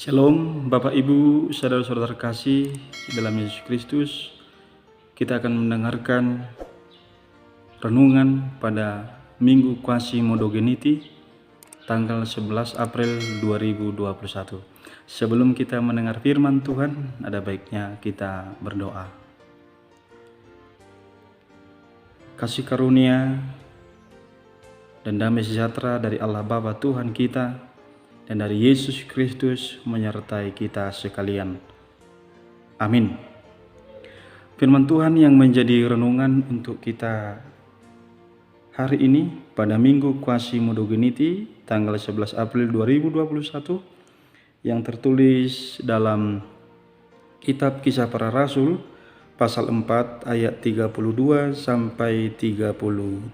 Shalom Bapak Ibu, saudara-saudara kasih dalam Yesus Kristus. Kita akan mendengarkan renungan pada Minggu Quasi-Modogeniti tanggal 11 April 2021. Sebelum kita mendengar firman Tuhan, ada baiknya kita berdoa. Kasih karunia dan damai sejahtera dari Allah Bapa Tuhan kita dan dari Yesus Kristus menyertai kita sekalian. Amin. Firman Tuhan yang menjadi renungan untuk kita hari ini pada Minggu Quasi-Modogeniti tanggal 11 April 2021 yang tertulis dalam Kitab Kisah Para Rasul pasal 4 ayat 32 sampai 37.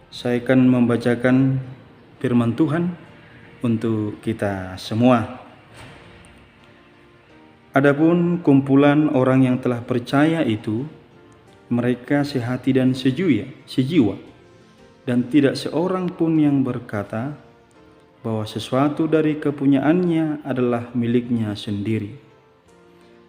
Saya akan membacakan firman Tuhan untuk kita semua. Adapun kumpulan orang yang telah percaya itu, mereka sehati dan sejiwa, dan tidak seorang pun yang berkata bahwa sesuatu dari kepunyaannya adalah miliknya sendiri,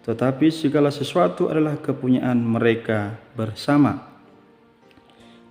tetapi segala sesuatu adalah kepunyaan mereka bersama.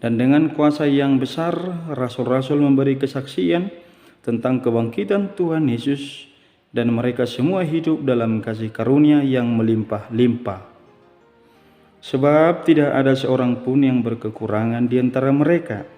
Dan dengan kuasa yang besar, rasul-rasul memberi kesaksian tentang kebangkitan Tuhan Yesus, dan mereka semua hidup dalam kasih karunia yang melimpah-limpah. Sebab tidak ada seorang pun yang berkekurangan di antara mereka,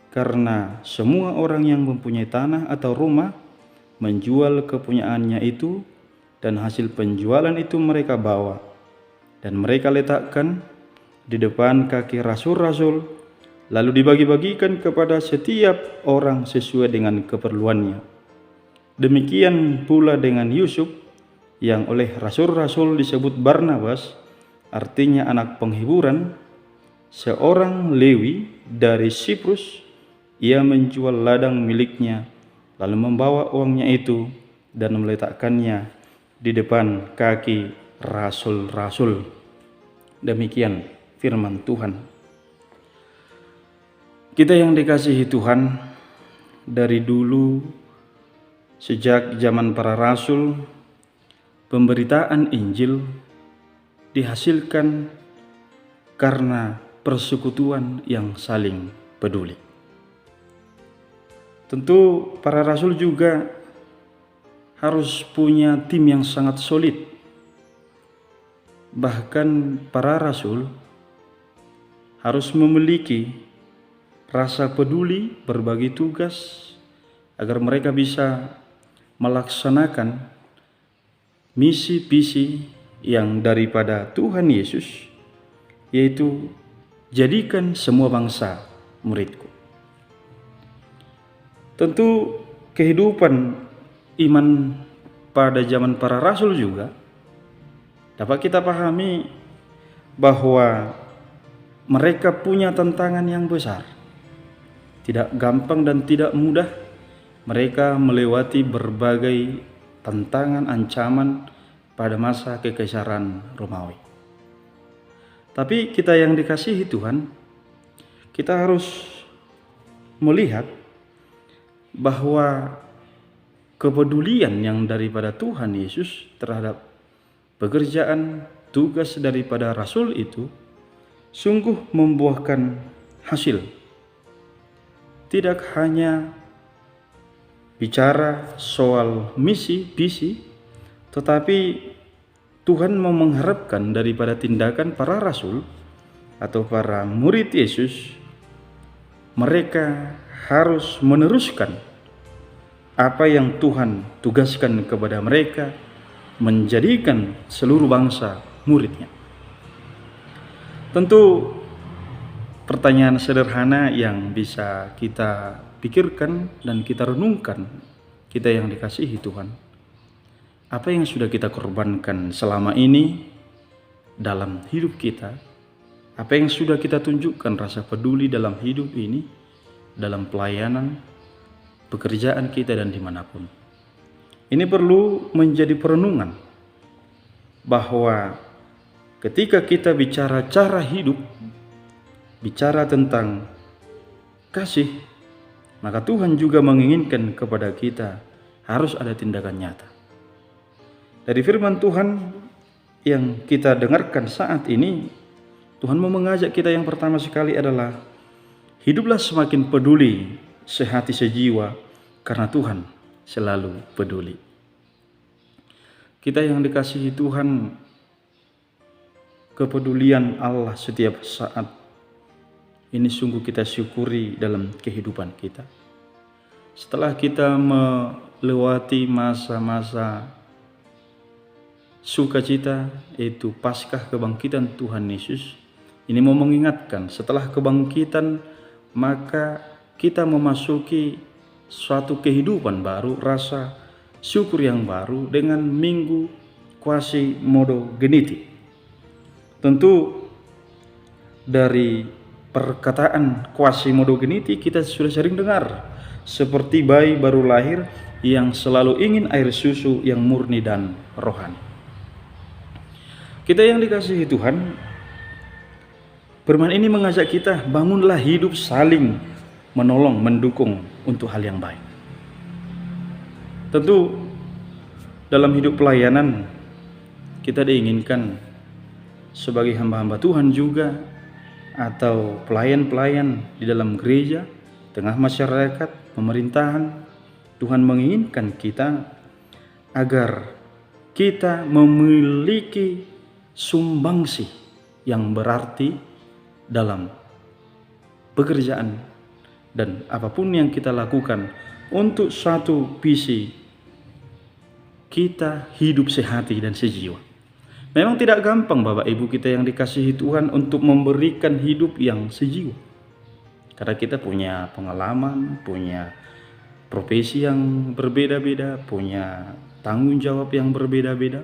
karena semua orang yang mempunyai tanah atau rumah menjual kepunyaannya itu, dan hasil penjualan itu mereka bawa, dan mereka letakkan di depan kaki rasul-rasul, lalu dibagi-bagikan kepada setiap orang sesuai dengan keperluannya. Demikian pula dengan Yusuf, yang oleh rasul-rasul disebut Barnabas, artinya anak penghiburan, seorang Lewi dari Siprus. Ia menjual ladang miliknya, lalu membawa uangnya itu dan meletakkannya di depan kaki rasul-rasul. Demikian firman Tuhan. Kita yang dikasihi Tuhan, dari dulu sejak zaman para rasul, pemberitaan Injil dihasilkan karena persekutuan yang saling peduli. Tentu para rasul juga harus punya tim yang sangat solid. Bahkan para rasul harus memiliki rasa peduli berbagi tugas agar mereka bisa melaksanakan misi-visi yang daripada Tuhan Yesus, yaitu jadikan semua bangsa muridku. Tentu kehidupan iman pada zaman para rasul juga dapat kita pahami bahwa mereka punya tantangan yang besar. Tidak gampang dan tidak mudah mereka melewati berbagai tantangan, ancaman pada masa kekaisaran Romawi. Tapi kita yang dikasihi Tuhan, kita harus melihat bahwa kepedulian yang daripada Tuhan Yesus terhadap pekerjaan tugas daripada rasul itu sungguh membuahkan hasil. Tidak hanya bicara soal misi, visi, tetapi Tuhan mau mengharapkan daripada tindakan para rasul atau para murid Yesus, mereka harus meneruskan apa yang Tuhan tugaskan kepada mereka, menjadikan seluruh bangsa muridnya. Tentu pertanyaan sederhana yang bisa kita pikirkan dan kita renungkan, kita yang dikasihi Tuhan, apa yang sudah kita korbankan selama ini dalam hidup kita? Apa yang sudah kita tunjukkan rasa peduli dalam hidup ini, dalam pelayanan, pekerjaan kita dan dimanapun? Ini perlu menjadi perenungan bahwa ketika kita bicara cara hidup, bicara tentang kasih, maka Tuhan juga menginginkan kepada kita harus ada tindakan nyata. Dari firman Tuhan yang kita dengarkan saat ini, Tuhan mau mengajak kita yang pertama sekali adalah hiduplah semakin peduli, sehati sejiwa, karena Tuhan selalu peduli. Kita yang dikasihi Tuhan, kepedulian Allah setiap saat ini sungguh kita syukuri dalam kehidupan kita. Setelah kita melewati masa-masa sukacita, yaitu Paskah kebangkitan Tuhan Yesus, ini mau mengingatkan setelah kebangkitan maka kita memasuki suatu kehidupan baru, rasa syukur yang baru dengan Minggu Quasi-Modo-Geniti. Tentu dari perkataan Quasi-Modo-Geniti kita sudah sering dengar, seperti bayi baru lahir yang selalu ingin air susu yang murni dan rohani. Kita yang dikasihi Tuhan, firman ini mengajak kita bangunlah hidup saling menolong, mendukung untuk hal yang baik. Tentu dalam hidup pelayanan kita diinginkan sebagai hamba-hamba Tuhan juga, atau pelayan-pelayan di dalam gereja, tengah masyarakat, pemerintahan, Tuhan menginginkan kita agar kita memiliki sumbangsi yang berarti dalam pekerjaan dan apapun yang kita lakukan untuk satu visi kita hidup sehati dan sejiwa. Memang tidak gampang Bapak Ibu kita yang dikasihi Tuhan untuk memberikan hidup yang sejiwa. Karena kita punya pengalaman, punya profesi yang berbeda-beda, punya tanggung jawab yang berbeda-beda.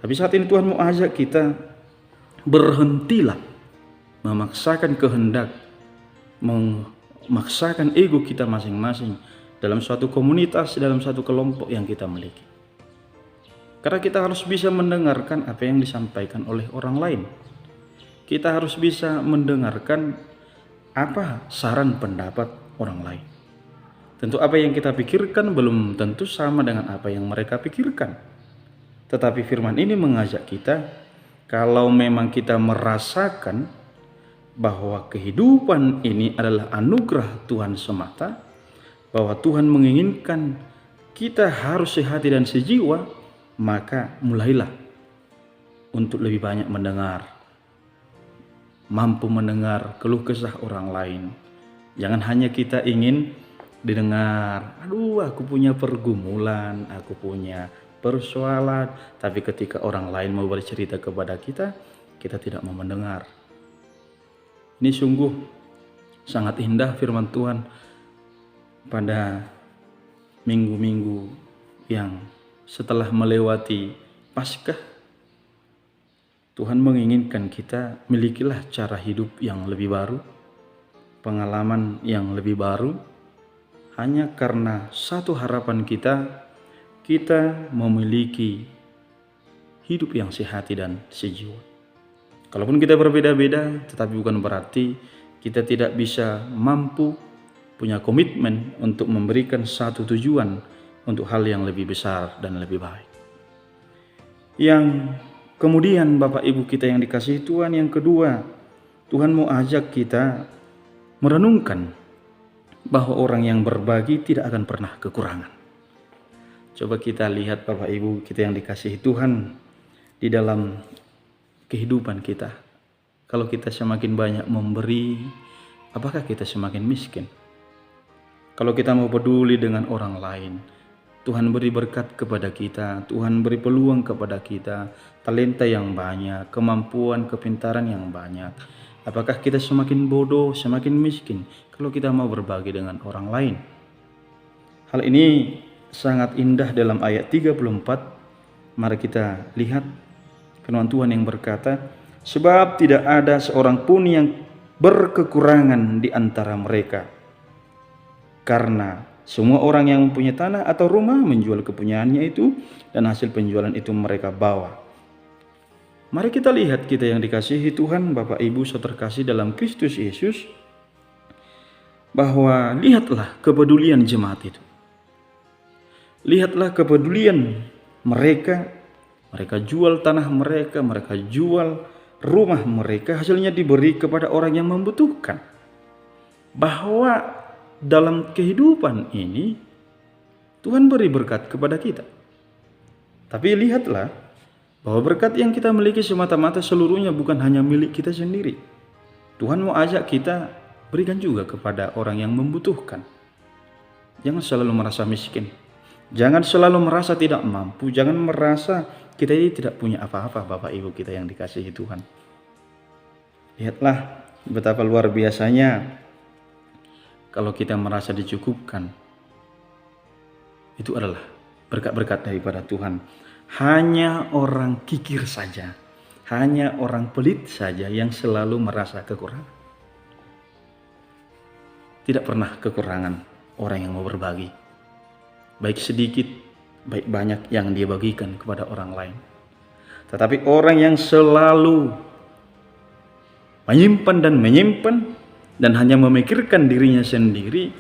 Tapi saat ini Tuhan mau ajak kita, berhentilah memaksakan kehendak, memaksakan ego kita masing-masing dalam suatu komunitas, dalam satu kelompok yang kita miliki. Karena kita harus bisa mendengarkan apa yang disampaikan oleh orang lain. Kita harus bisa mendengarkan apa saran pendapat orang lain. Tentu apa yang kita pikirkan belum tentu sama dengan apa yang mereka pikirkan. Tetapi firman ini mengajak kita, kalau memang kita merasakan bahwa kehidupan ini adalah anugerah Tuhan semata, bahwa Tuhan menginginkan kita harus sehati dan sejiwa, maka mulailah untuk lebih banyak mendengar, mampu mendengar keluh kesah orang lain. Jangan hanya kita ingin didengar, aduh aku punya pergumulan, aku punya persoalan, tapi ketika orang lain mau bercerita kepada kita, kita tidak mau mendengar. Ini sungguh sangat indah firman Tuhan pada minggu-minggu yang setelah melewati Paskah. Tuhan menginginkan kita milikilah cara hidup yang lebih baru, pengalaman yang lebih baru, hanya karena satu harapan kita memiliki hidup yang sehati dan sejiwa. Kalaupun kita berbeda-beda, tetapi bukan berarti kita tidak bisa mampu punya komitmen untuk memberikan satu tujuan untuk hal yang lebih besar dan lebih baik. Yang kemudian Bapak Ibu kita yang dikasihi Tuhan, yang kedua, Tuhan mau ajak kita merenungkan bahwa orang yang berbagi tidak akan pernah kekurangan. Coba kita lihat Bapak Ibu kita yang dikasihi Tuhan, di dalam kehidupan kita. Kalau kita semakin banyak memberi, apakah kita semakin miskin? Kalau kita mau peduli dengan orang lain, Tuhan beri berkat kepada kita, Tuhan beri peluang kepada kita, talenta yang banyak, kemampuan, kepintaran yang banyak. Apakah kita semakin bodoh, semakin miskin kalau kita mau berbagi dengan orang lain? Hal ini sangat indah dalam ayat 34. Mari kita lihat firman Tuhan yang berkata, sebab tidak ada seorang pun yang berkekurangan di antara mereka, karena semua orang yang mempunyai tanah atau rumah menjual kepunyaannya itu, dan hasil penjualan itu mereka bawa. Mari kita lihat kita yang dikasihi Tuhan, Bapak Ibu saudara terkasih dalam Kristus Yesus, bahwa lihatlah kepedulian jemaat itu. Lihatlah kepedulian mereka. Mereka jual tanah mereka, mereka jual rumah mereka, hasilnya diberi kepada orang yang membutuhkan. Bahwa dalam kehidupan ini Tuhan beri berkat kepada kita. Tapi lihatlah bahwa berkat yang kita miliki semata-mata seluruhnya bukan hanya milik kita sendiri. Tuhan mau ajak kita berikan juga kepada orang yang membutuhkan. Jangan selalu merasa miskin. Jangan selalu merasa tidak mampu. Jangan merasa kita ini tidak punya apa-apa, Bapak Ibu kita yang dikasihi Tuhan. Lihatlah betapa luar biasanya kalau kita merasa dicukupkan. Itu adalah berkat-berkat daripada Tuhan. Hanya orang kikir saja, hanya orang pelit saja yang selalu merasa kekurangan. Tidak pernah kekurangan orang yang mau berbagi. Baik sedikit, baik banyak yang dia bagikan kepada orang lain. Tetapi orang yang selalu menyimpan dan hanya memikirkan dirinya sendiri,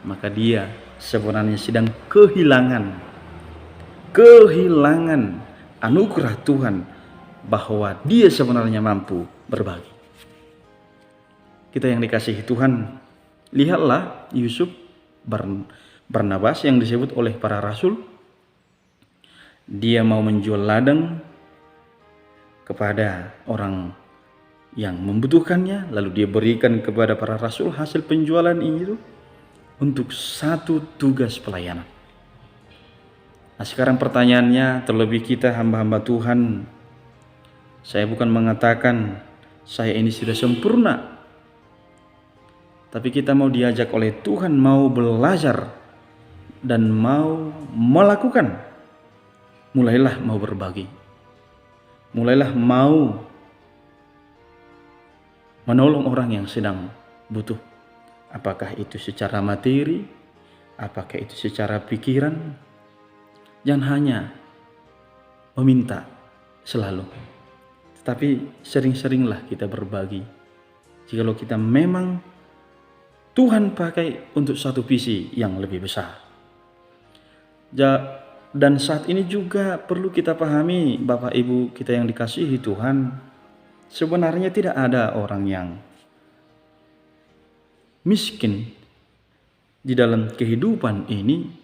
maka dia sebenarnya sedang kehilangan anugerah Tuhan bahwa dia sebenarnya mampu berbagi. Kita yang dikasihi Tuhan, lihatlah Yusuf Barnabas yang disebut oleh para rasul. Dia mau menjual ladang kepada orang yang membutuhkannya, lalu dia berikan kepada para rasul hasil penjualan ini untuk satu tugas pelayanan. Nah, sekarang pertanyaannya, terlebih kita hamba-hamba Tuhan, saya bukan mengatakan saya ini sudah sempurna, tapi kita mau diajak oleh Tuhan, mau belajar dan mau melakukan. Mulailah mau berbagi. Mulailah mau menolong orang yang sedang butuh. Apakah itu secara materi, apakah itu secara pikiran. Jangan hanya meminta selalu, tetapi sering-seringlah kita berbagi. Jikalau kita memang Tuhan pakai untuk satu visi yang lebih besar. Dan saat ini juga perlu kita pahami, Bapak Ibu kita yang dikasihi Tuhan, sebenarnya tidak ada orang yang miskin di dalam kehidupan ini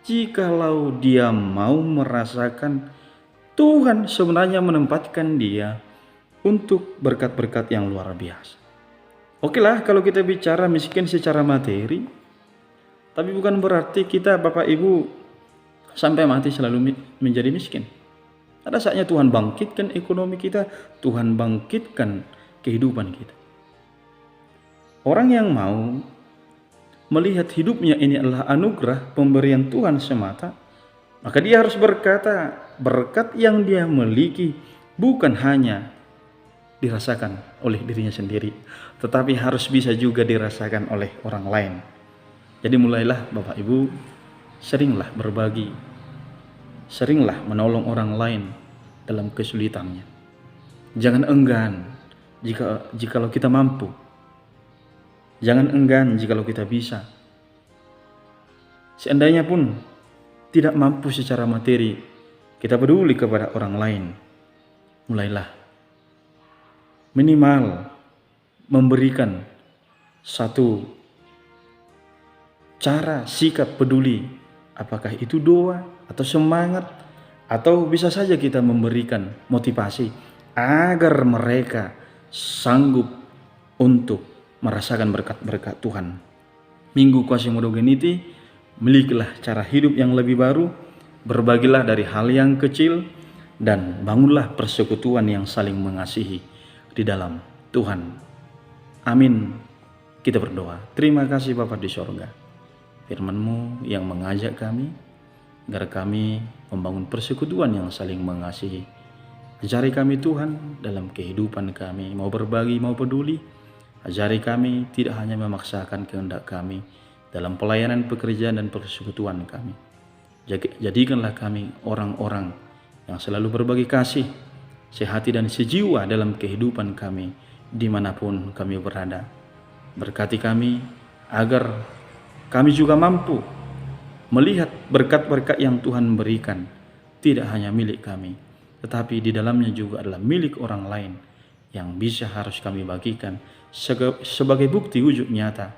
jikalau dia mau merasakan Tuhan sebenarnya menempatkan dia untuk berkat-berkat yang luar biasa. Oke lah kalau kita bicara miskin secara materi, tapi bukan berarti kita Bapak Ibu sampai mati selalu menjadi miskin. Ada saatnya Tuhan bangkitkan ekonomi kita, Tuhan bangkitkan kehidupan kita. Orang yang mau melihat hidupnya ini adalah anugerah pemberian Tuhan semata, maka dia harus berkata, berkat yang dia miliki bukan hanya dirasakan oleh dirinya sendiri, tetapi harus bisa juga dirasakan oleh orang lain. Jadi mulailah Bapak Ibu, seringlah berbagi, seringlah menolong orang lain dalam kesulitannya. Jangan enggan jikalau kita mampu. Jangan enggan jikalau kita bisa. Seandainya pun tidak mampu secara materi, kita peduli kepada orang lain. Mulailah minimal memberikan satu cara sikap peduli, apakah itu doa atau semangat, atau bisa saja kita memberikan motivasi agar mereka sanggup untuk merasakan berkat-berkat Tuhan. Minggu Quasimodo Geniti, milikilah cara hidup yang lebih baru, berbagilah dari hal yang kecil, dan bangunlah persekutuan yang saling mengasihi di dalam Tuhan. Amin. Kita berdoa. Terima kasih Bapa di sorga, firman-Mu yang mengajak kami agar kami membangun persekutuan yang saling mengasihi. Ajari kami Tuhan dalam kehidupan kami, mau berbagi, mau peduli. Ajari kami tidak hanya memaksakan kehendak kami dalam pelayanan pekerjaan dan persekutuan kami. Jadikanlah kami orang-orang yang selalu berbagi kasih, sehati dan sejiwa dalam kehidupan kami dimanapun kami berada. Berkati kami agar kami juga mampu melihat berkat-berkat yang Tuhan berikan tidak hanya milik kami, tetapi di dalamnya juga adalah milik orang lain yang bisa harus kami bagikan sebagai bukti wujud nyata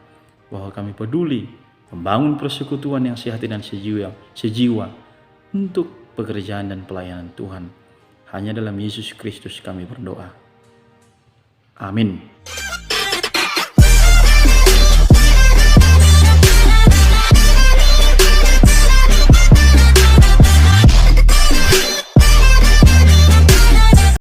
bahwa kami peduli membangun persekutuan yang sehati dan sejiwa untuk pekerjaan dan pelayanan Tuhan. Hanya dalam Yesus Kristus kami berdoa. Amin.